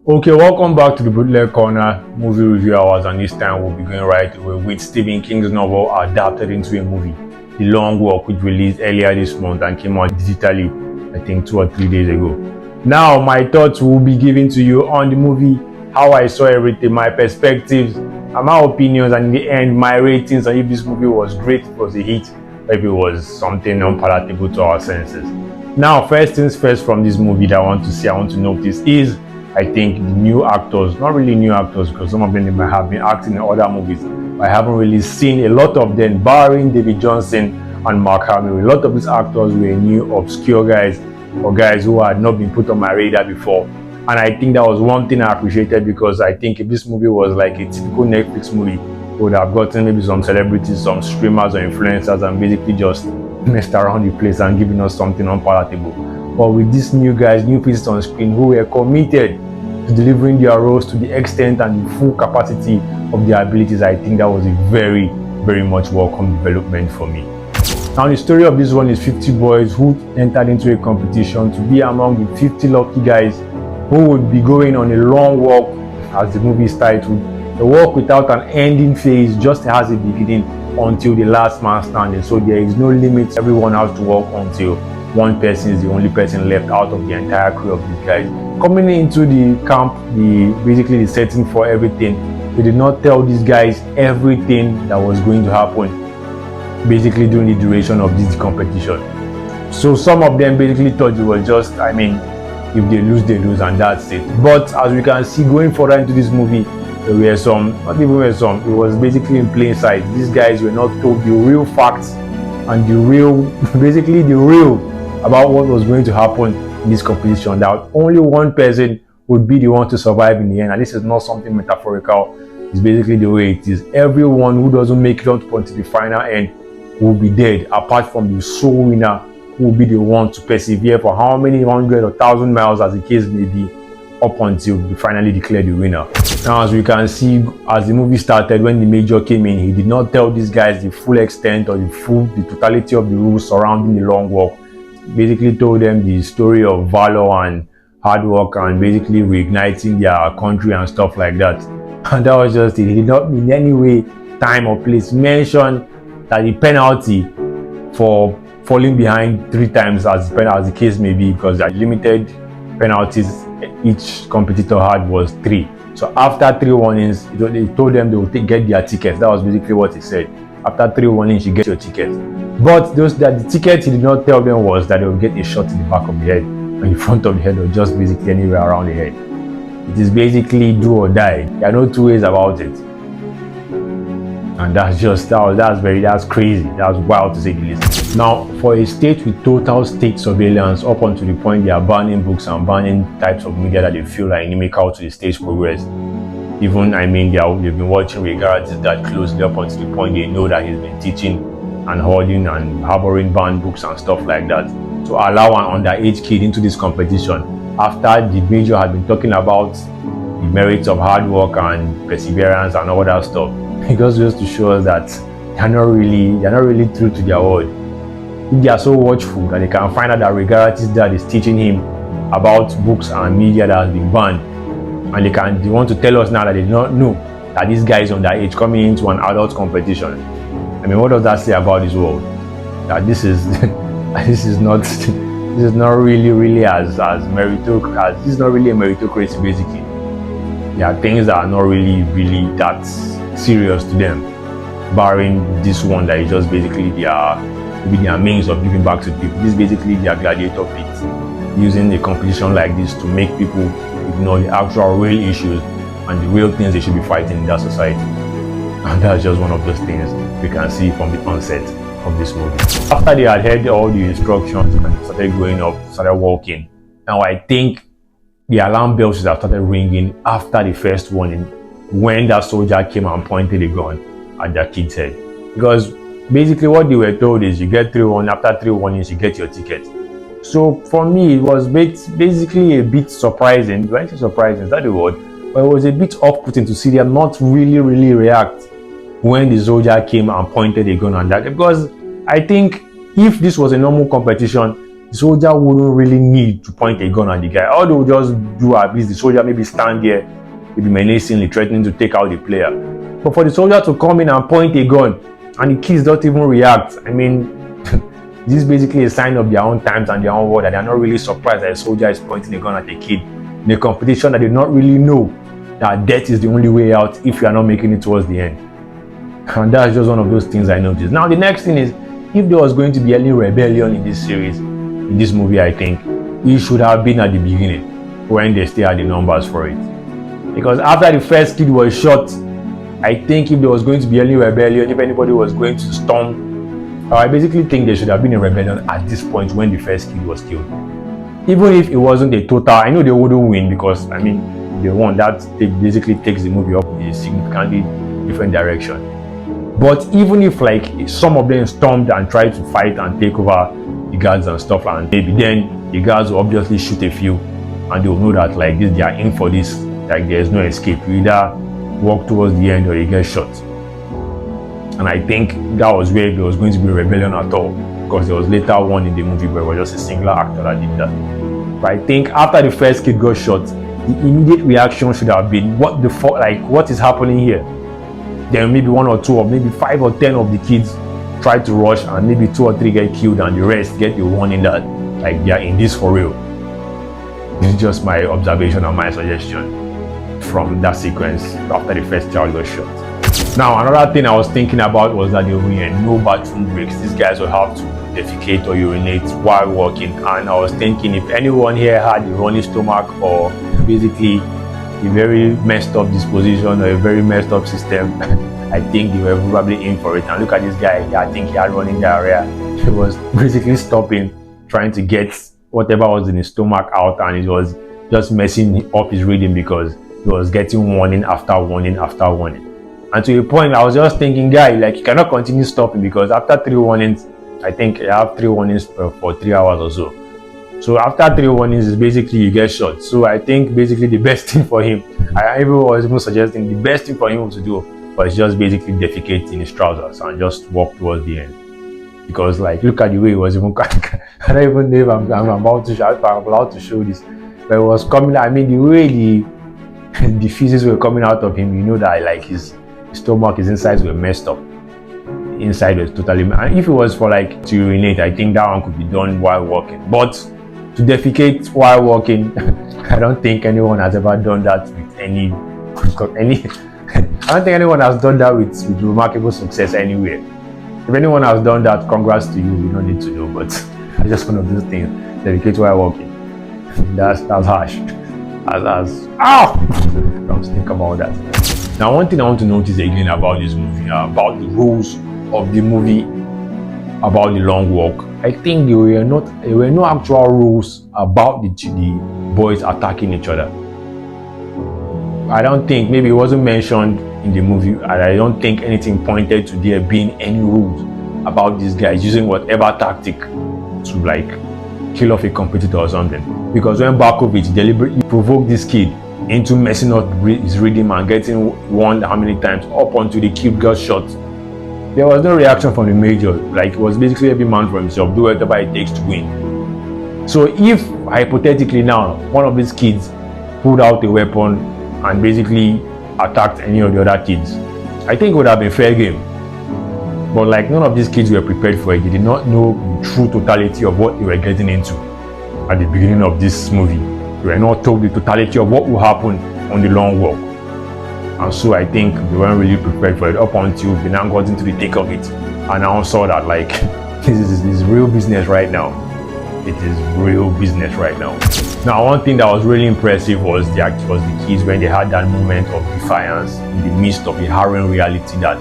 Okay, welcome back to the Bootleg Corner movie review hours, and this time we'll be going right away with Stephen King's novel adapted into a movie, The Long Walk, which released earlier this month and came out digitally, I think 2 or 3 days ago. Now, my thoughts will be given to you on the movie, how I saw everything, my perspectives, and my opinions, and in the end, my ratings, and if this movie was great, it was a hit, or if it was something unpalatable to our senses. Now, first things first from this movie that I want to notice is I think the new actors, not really new actors because some of them might have been acting in other movies, but I haven't really seen a lot of them, barring David Johnson and Mark Hamill. A lot of these actors were new, obscure guys or guys who had not been put on my radar before. And I think that was one thing I appreciated, because I think if this movie was like a typical Netflix movie, we would have gotten maybe some celebrities, some streamers or influencers, and basically just messed around the place and giving us something unpalatable. But with these new guys, new faces on screen who were committed to delivering their roles to the extent and the full capacity of their abilities, I think that was a very, very much welcome development for me. Now, the story of this one is 50 boys who entered into a competition to be among the 50 lucky guys who would be going on a long walk, as the movie is titled. A walk without an ending phase, just has a beginning until the last man standing. So there is no limit. Everyone has to walk until one person is the only person left out of the entire crew of these guys. Coming into the camp, basically the setting for everything, they did not tell these guys everything that was going to happen basically during the duration of this competition. So some of them basically thought it was just, if they lose, and that's it. But as we can see, going further into this movie, there were some, not even were some, it was basically in plain sight. These guys were not told the real facts and basically the real about what was going to happen in this competition, that only one person would be the one to survive in the end. And this is not something metaphorical, it's basically the way it is. Everyone who doesn't make it until the final end will be dead, apart from the sole winner, who will be the one to persevere for how many 100 or 1,000 miles as the case may be, up until we finally declare the winner. Now, as we can see, as the movie started, when the major came in, he did not tell these guys the full extent or the totality of the rules surrounding the long walk. Basically told them the story of valor and hard work and basically reigniting their country and stuff like that. And that was just it. He did not in any way, time or place mention that the penalty for falling behind 3 times, as the case may be, because the limited penalties each competitor had was 3. So after 3 warnings, they told them they would get their tickets. That was basically what he said. After 3 warnings, you get your ticket. But the ticket he did not tell them was that they would get a shot in the back of the head, in the front of the head, or just basically anywhere around the head. It is basically do or die. There are no 2 ways about it. And that's crazy. That's wild to say the least. Now, for a state with total state surveillance up until the point they are banning books and banning types of media that they feel are inimical to the state's progress. Even, they've been watching regardless that closely up until the point they know that he's been teaching and holding and harboring banned books and stuff like that. To allow an underage kid into this competition after the major had been talking about the merits of hard work and perseverance and all that stuff. Because just to show us that they're not really true to their word. If they are so watchful that they can find out that Regardless dad is teaching him about books and media that has been banned, and they want to tell us now that they do not know that this guy is underage coming into an adult competition. What does that say about this world? That this is not really as meritocracy. This is not really a meritocracy. Basically, there are things that are not really that serious to them, barring this one that is just basically their means of giving back to people. This is basically their gladiator pit, using a competition like this to make people ignore the actual real issues and the real things they should be fighting in their society. And that's just one of those things we can see from the onset of this movie. After they had heard all the instructions and started going up, started walking, now I think the alarm bells should have started ringing after the first warning, when that soldier came and pointed a gun at their kid's head. Because basically what they were told is you get 3 warnings, after 3 warnings you get your ticket. So for me, it was basically a bit surprising. When I say surprising, is that the word? But it was a bit off-putting to see them not really react when the soldier came and pointed a gun at that. Because I think if this was a normal competition, the soldier wouldn't really need to point a gun at the guy. All they would just do, at least the soldier maybe stand there, maybe menacingly threatening to take out the player. But for the soldier to come in and point a gun and the kids don't even react, I mean, this is basically a sign of their own times and their own world, that they are not really surprised that a soldier is pointing a gun at a kid in a competition that they not really know that death is the only way out if you are not making it towards the end. And that's just one of those things I noticed. Now the next thing is, if there was going to be any rebellion in this series, in this movie, I think it should have been at the beginning when they still had the numbers for it. Because after the first kid was shot, I think if there was going to be any rebellion, if anybody was going to storm, I basically think there should have been a rebellion at this point when the first kid was killed. Even if it wasn't a total, I know they wouldn't win, because I mean, the one that basically takes the movie up in a significantly different direction. But even if like some of them stormed and tried to fight and take over the guards and stuff, and maybe then the guards will obviously shoot a few, and they will know that like this, they are in for this, like there's no escape. You either walk towards the end or you get shot. And I think that was where there was going to be a rebellion at all, because there was later one in the movie where it was just a singular actor that did that. But I think after the first kid got shot, the immediate reaction should have been, what the fuck, like what is happening here? Then maybe 1 or 2 or maybe 5 or 10 of the kids try to rush, and maybe 2 or 3 get killed, and the rest get the warning that like they are in this for real. This is just my observation and my suggestion from that sequence after the first child got shot. Now another thing I was thinking about was that there were no bathroom breaks. These guys will have to defecate or urinate while walking, and I was thinking if anyone here had a runny stomach or basically a very messed up disposition or a very messed up system, I think they were probably in for it. And look at this guy, I think he had running diarrhea. He was basically stopping, trying to get whatever was in his stomach out, and it was just messing up his reading because he was getting warning after warning after warning. And to a point, I was just thinking, guy, like you cannot continue stopping, because after 3 warnings, I think you have 3 warnings for 3 hours or so. So after 3 warnings is basically you get shot. So I think basically the best thing for him, I was even suggesting the best thing for him to do was just basically defecate in his trousers and just walk towards the end. Because like look at the way he was even I don't even know if I'm about to show, if I'm allowed to show this, but it was coming. I mean the way the feces were coming out of him, you know that like his stomach, his insides were messed up. Inside was totally, and if it was for like to urinate, I think that one could be done while walking. But to defecate while walking, I don't think anyone has ever done that with any I don't think anyone has done that with remarkable success anywhere. If anyone has done that, congrats to you. We don't need to know, but it's just one of those things. Defecate while walking. That's harsh. That's ow! Don't think about that. Now, one thing I want to notice again about this movie, about the rules of the movie, about the long walk. I think there were no actual rules about the boys attacking each other. I don't think, maybe it wasn't mentioned in the movie, and I don't think anything pointed to there being any rules about these guys using whatever tactic to like kill off a competitor or something. Because when Barkovich deliberately provoked this kid into messing up his rhythm and getting warned how many times up until the kid got shot, there was no reaction from the major. Like it was basically every man for himself, do whatever it takes to win. So if hypothetically now one of these kids pulled out a weapon and basically attacked any of the other kids, I think it would have been fair game. But like none of these kids were prepared for it. They did not know the true totality of what they were getting into at the beginning of this movie. They were not told the totality of what will happen on the long walk. And so I think they weren't really prepared for it up until they now got into the thick of it and now saw that like this is real business right now. It is real business right now. Now, one thing that was really impressive was the kids when they had that moment of defiance in the midst of a harrowing reality that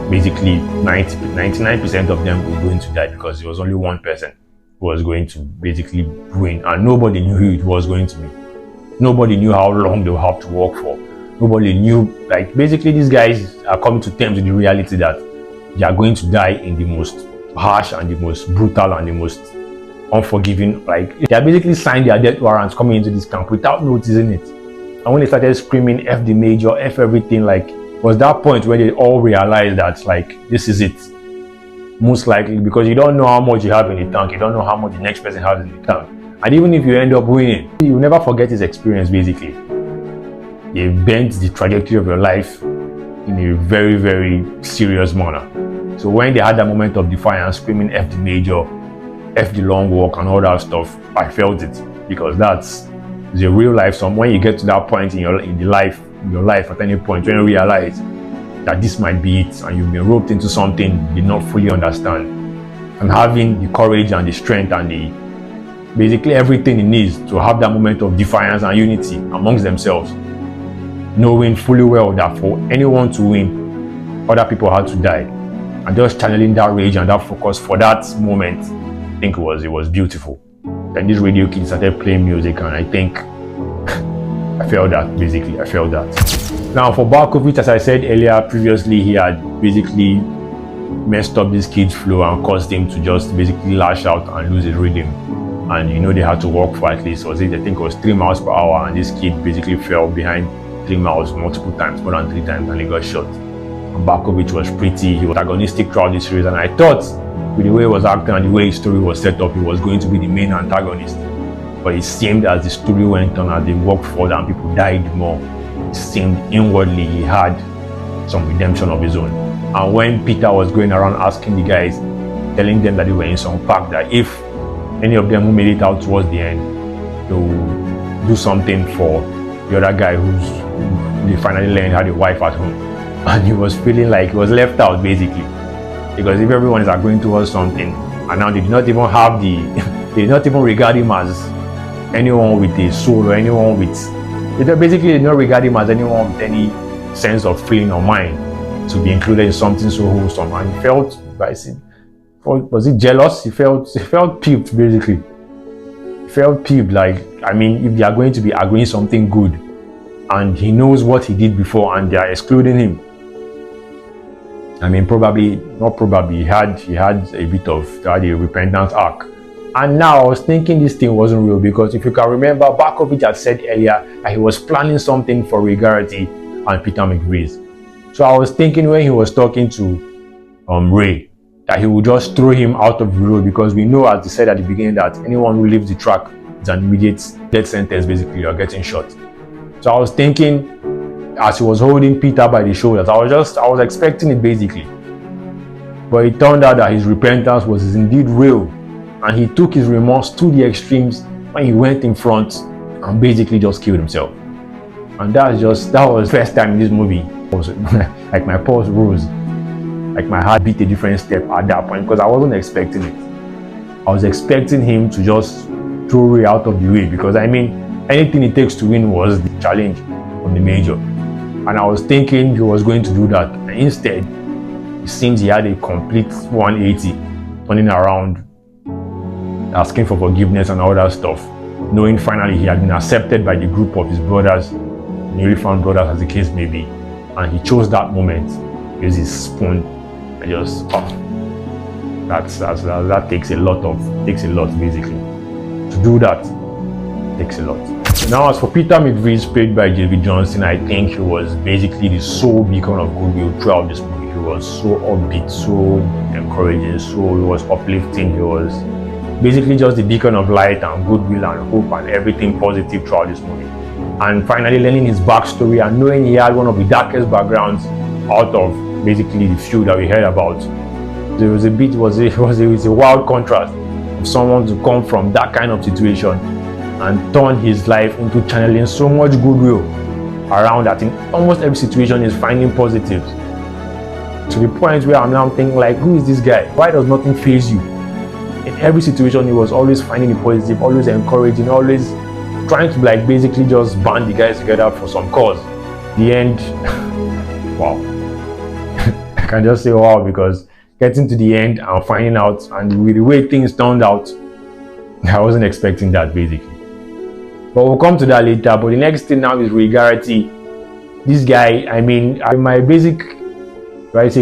basically 99% of them were going to die, because there was only one person who was going to basically win, and nobody knew who it was going to be. Nobody knew how long they would have to work for. Nobody knew, like basically these guys are coming to terms with the reality that they are going to die in the most harsh and the most brutal and the most unforgiving, like they are basically signed their death warrants coming into this camp without noticing it. And when they started screaming F the major, F everything, like was that point where they all realized that like this is it. most likely, because you don't know how much you have in the tank, you don't know how much the next person has in the tank. And even if you end up winning, you'll never forget his experience. Basically, he bent the trajectory of your life in a very, very serious manner. So when they had that moment of defiance, screaming F the major, F the long walk and all that stuff, I felt it, because that's the real life. So when you get to that point in your life at any point, when you realize that this might be it, and you've been roped into something you did not fully understand, and having the courage and the strength and basically everything it needs to have that moment of defiance and unity amongst themselves, knowing fully well that for anyone to win, other people had to die, and just channeling that rage and that focus for that moment, I think it was beautiful. Then this radio kid started playing music, and I think I felt that. Basically, I felt that. Now for Barkovich, as I said earlier, previously he had basically messed up this kid's flow and caused him to just basically lash out and lose his rhythm. And you know, they had to walk for at least, I think it was 3 miles per hour, and this kid basically fell behind 3 miles multiple times, more than 3 times, and he got shot. And Barkovich was he was antagonistic throughout this series, and I thought with the way he was acting and the way his story was set up, he was going to be the main antagonist. But it seemed as the story went on, as they walked forward and people died more, it seemed inwardly he had some redemption of his own. And when Peter was going around asking the guys, telling them that they were in some park, that if any of them who made it out towards the end, they will do something for the other guy they finally learned had a wife at home. And he was feeling like he was left out, basically, because if everyone is agreeing towards something, and now they do not even have they do not even regard him as anyone with a soul, or anyone with, basically they do not regard him as anyone with any sense of feeling or mind to be included in something so wholesome. And he felt, was he jealous? He felt peeved, basically. He felt peeved, like, I mean, if they are going to be agreeing something good, and he knows what he did before, and they are excluding him, I mean, he had a bit of a repentance arc. And now I was thinking this thing wasn't real, because if you can remember, Barkovich had said earlier that he was planning something for Rigarity and Peter McVeigh. So I was thinking when he was talking to Ray, that he would just throw him out of the road, because we know, as they said at the beginning, that anyone who leaves the track is an immediate death sentence, basically, you're getting shot. So I was thinking, as he was holding Peter by the shoulders, I was expecting it, basically. But it turned out that his repentance was indeed real, and he took his remorse to the extremes when he went in front and basically just killed himself. And that was the first time in this movie, like my pulse rose, like my heart beat a different step at that point, because I wasn't expecting it. I was expecting him to just throw Ray out of the way, because I mean, anything it takes to win was the challenge from the major. And I was thinking he was going to do that. And instead, it seems he had a complete 180, turning around, asking for forgiveness and all that stuff, knowing finally he had been accepted by the group of his brothers, newly found brothers as the case may be. And he chose that moment, used his spoon, and just, that takes a lot, basically. To do that takes a lot. Now, as for Peter McVeigh, played by J.V. Johnson, I think he was basically the sole beacon of goodwill throughout this movie. He was so upbeat, so encouraging, he was uplifting. He was basically just the beacon of light and goodwill and hope and everything positive throughout this movie. And finally, learning his backstory and knowing he had one of the darkest backgrounds out of basically the few that we heard about, there was a wild contrast of someone to come from that kind of situation and turn his life into channeling so much goodwill around that in almost every situation is finding positives, to the point where I'm now thinking, like, who is this guy? Why does nothing faze you? In every situation he was always finding the positive, always encouraging, always trying to, like, basically just band the guys together for some cause. The end, wow. I can just say wow, because getting to the end and finding out, and with the way things turned out, I wasn't expecting that, basically. But we'll come to that later. But the next thing now is Rigarity. This guy, I mean, my basic,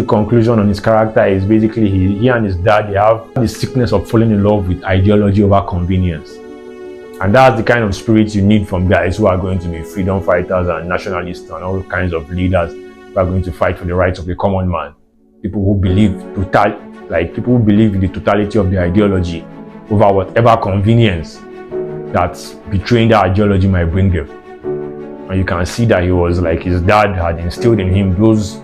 conclusion on his character is basically he and his dad, they have the sickness of falling in love with ideology over convenience. And that's the kind of spirit you need from guys who are going to be freedom fighters and nationalists and all kinds of leaders who are going to fight for the rights of the common man. People who believe like people who believe in the totality of the ideology over whatever convenience that betraying that ideology might bring them. And you can see that he was like, his dad had instilled in him those.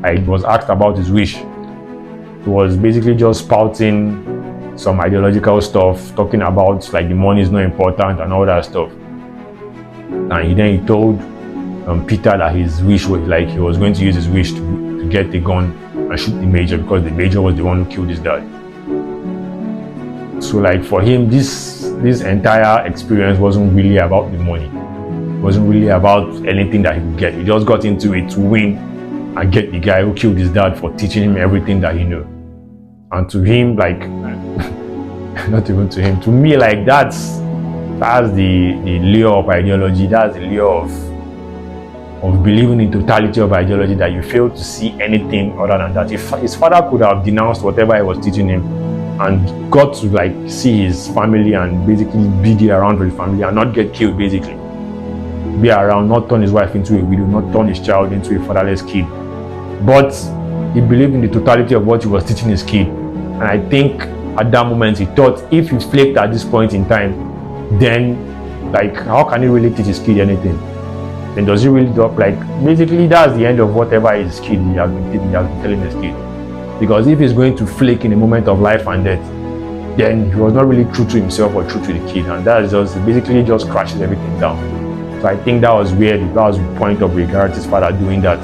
He was asked about his wish. He was basically just spouting some ideological stuff, talking about like the money is not important and all that stuff. And then he told Peter that his wish was like he was going to use his wish to get the gun and shoot the major, because the major was the one who killed his dad. So like for him, this entire experience wasn't really about the money. It wasn't really about anything that he could get. He just got into it to win and get the guy who killed his dad for teaching him everything that he knew. And to him, like, not even to him, to me, like that's the lure of ideology. That's the lure of believing in totality of ideology, that you fail to see anything other than that. If his father could have denounced whatever he was teaching him and got to like see his family and basically be there around with his family and not get killed, basically be around, not turn his wife into a widow, not turn his child into a fatherless kid, but he believed in the totality of what he was teaching his kid. And I think at that moment he thought, if he flaked at this point in time, then like how can he really teach his kid anything? Then does he really do, like basically that's the end of whatever his kid he has been telling his kid. Because if he's going to flake in a moment of life and death, then he was not really true to himself or true to the kid, and that is just basically just crashes everything down. So I think that was where that was the point of Ray Garrett's father doing that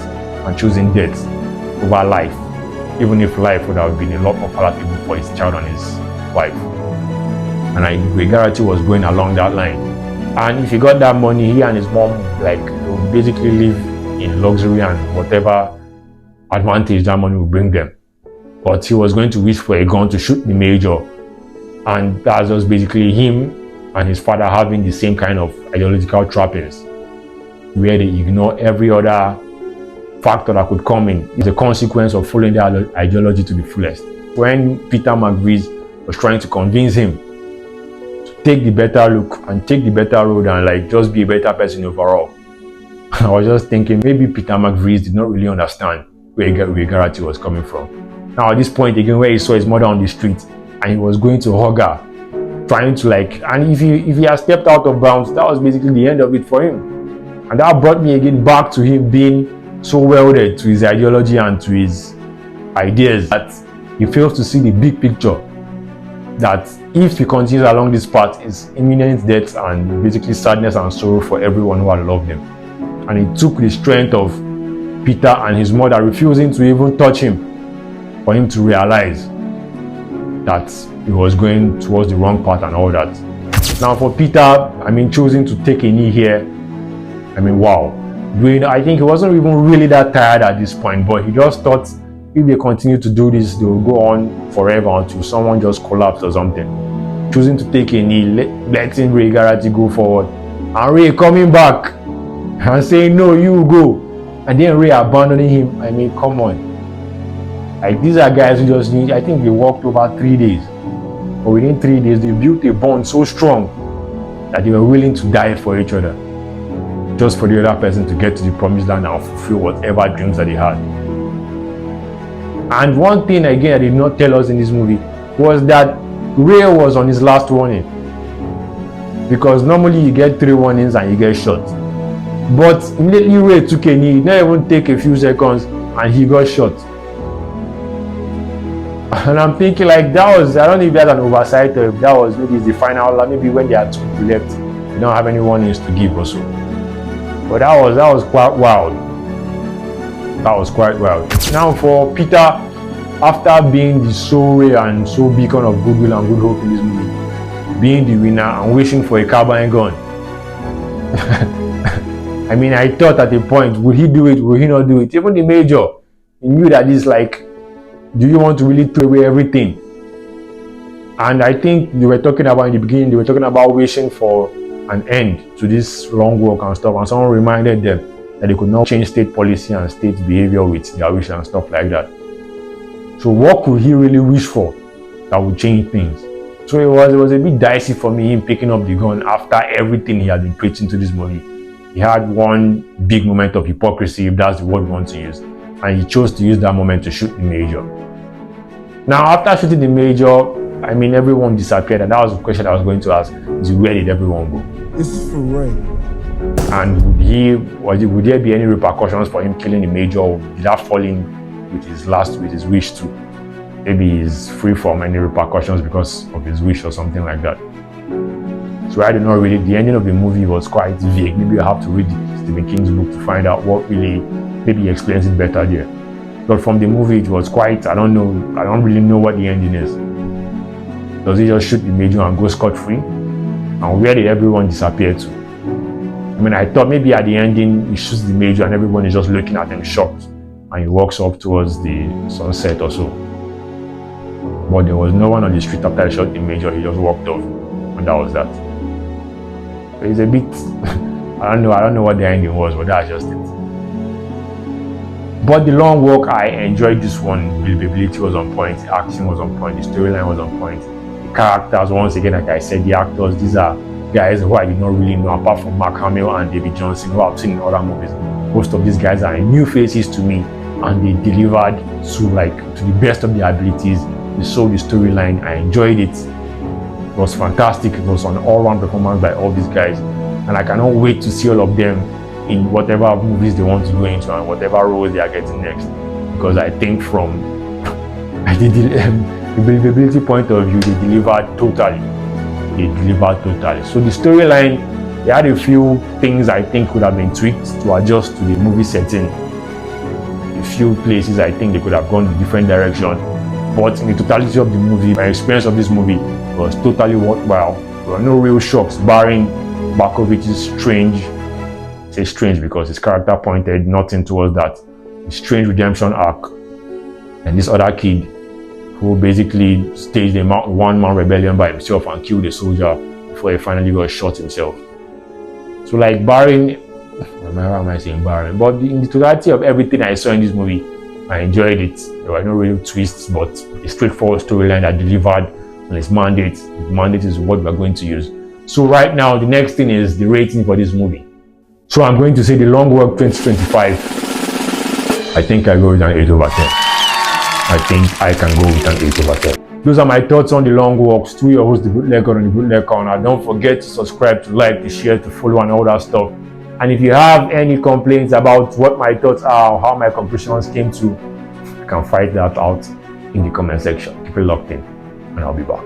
and choosing death over life, even if life would have been a lot more palatable for his child and his wife. And Ray Garrett was going along that line. And if he got that money, he and his mom like would basically live in luxury and whatever advantage that money would bring them. But he was going to wish for a gun to shoot the major, and that's just basically him and his father having the same kind of ideological trappings, where they ignore every other factor that could come in. It's a consequence of following their ideology to the fullest. When Peter McVeigh was trying to convince him to take the better look and take the better road and like just be a better person overall, I was just thinking maybe Peter McVeigh did not really understand where Garrett was coming from. Now at this point again, where he saw his mother on the street and he was going to hug her, trying to like, and if he had stepped out of bounds, that was basically the end of it for him. And that brought me again back to him being so welded to his ideology and to his ideas that he fails to see the big picture, that if he continues along this path, is imminent death and basically sadness and sorrow for everyone who had loved him. And it took the strength of Peter and his mother refusing to even touch him for him to realize that he was going towards the wrong path and all that. Now for Peter, choosing to take a knee here, wow. I think he wasn't even really that tired at this point, but he just thought if they continue to do this, they will go on forever until someone just collapsed or something. Choosing to take a knee, letting Ray Garrett go forward, and Ray coming back and saying, no, you go. And then Ray abandoning him. Come on. Like, these are guys who just need, I think they worked over 3 days. But within 3 days, they built a bond so strong that they were willing to die for each other, just for the other person to get to the promised land and fulfill whatever dreams that they had. And one thing again they did not tell us in this movie was that Ray was on his last warning. Because normally you get 3 warnings and you get shot. But immediately Ray took a knee, it didn't even take a few seconds and he got shot. And I'm thinking like that was, I don't know if that's an oversight or if that was maybe the final, maybe when they had 2 people left, they don't have any warnings to give also. But that was quite wild. That was quite wild. Now for Peter, after being the sole ray and sole beacon of goodwill and good hope in this movie, being the winner and wishing for a carbine gun. I thought at a point, would he do it, would he not do it? Even the major, he knew that it's like, do you want to really throw away everything? And I think they were talking about in the beginning, they were talking about wishing for an end to this wrong work and stuff, and someone reminded them that they could not change state policy and state behavior with their wish and stuff like that. So what could he really wish for that would change things? So it was a bit dicey for me, him picking up the gun after everything he had been preaching to this movie. He had one big moment of hypocrisy, if that's the word we want to use, and he chose to use that moment to shoot the major. Now, after shooting the major, I mean, everyone disappeared, and that was the question I was going to ask: is where did everyone go? This is for real. And would there be any repercussions for him killing the major? Or did that fall in with his wish too? Maybe he's free from any repercussions because of his wish or something like that. So I do not really. The ending of the movie was quite vague. Maybe I have to read Stephen King's book to find out what really. Maybe he explains it better there. But from the movie, it was quite. I don't know. I don't really know what the ending is. Does he just shoot the major and go scot-free? And where did everyone disappear to? I mean, I thought maybe at the ending he shoots the major and everyone is just looking at him shocked, and he walks up towards the sunset or so. But there was no one on the street after he shot the major. He just walked off, and that was that. But it's a bit. I don't know what the ending was, but that's just it. But the long walk, I enjoyed this one. The believability was on point, the action was on point, the storyline was on point. The characters, once again, like I said, the actors, these are guys who I did not really know, apart from Mark Hamill and David Johnson, who I've seen in other movies. Most of these guys are new faces to me, and they delivered to the best of their abilities. They sold the storyline. I enjoyed it. It was fantastic. It was an all-round performance by all these guys, and I cannot wait to see all of them in whatever movies they want to go into and whatever roles they are getting next. Because I think from the believability point of view, they delivered totally. So the storyline, they had a few things I think could have been tweaked to adjust to the movie setting. A few places I think they could have gone in a different direction. But in the totality of the movie, my experience of this movie was totally worthwhile. There were no real shocks, barring Barkovich's strange. I say strange because his character pointed nothing towards that. A strange redemption arc. And this other kid who basically staged a one-man rebellion by himself and killed a soldier before he finally got shot himself. So like barring, why am I saying barring? But in the totality of everything I saw in this movie, I enjoyed it. There were no real twists, but a straightforward storyline that delivered on its mandate. The mandate is what we're going to use. So right now, the next thing is the rating for this movie. So I'm going to say The Long Walk 2025. I think I go with an 8 over 10. I think I can go with an 8 over 10. Those are my thoughts on The Long Walks. To your host, The Bootlegger, on The Bootleg Corner. Don't forget to subscribe, to like, to share, to follow, and all that stuff. And if you have any complaints about what my thoughts are or how my conclusions came to, you can fight that out in the comment section. Keep it locked in, and I'll be back.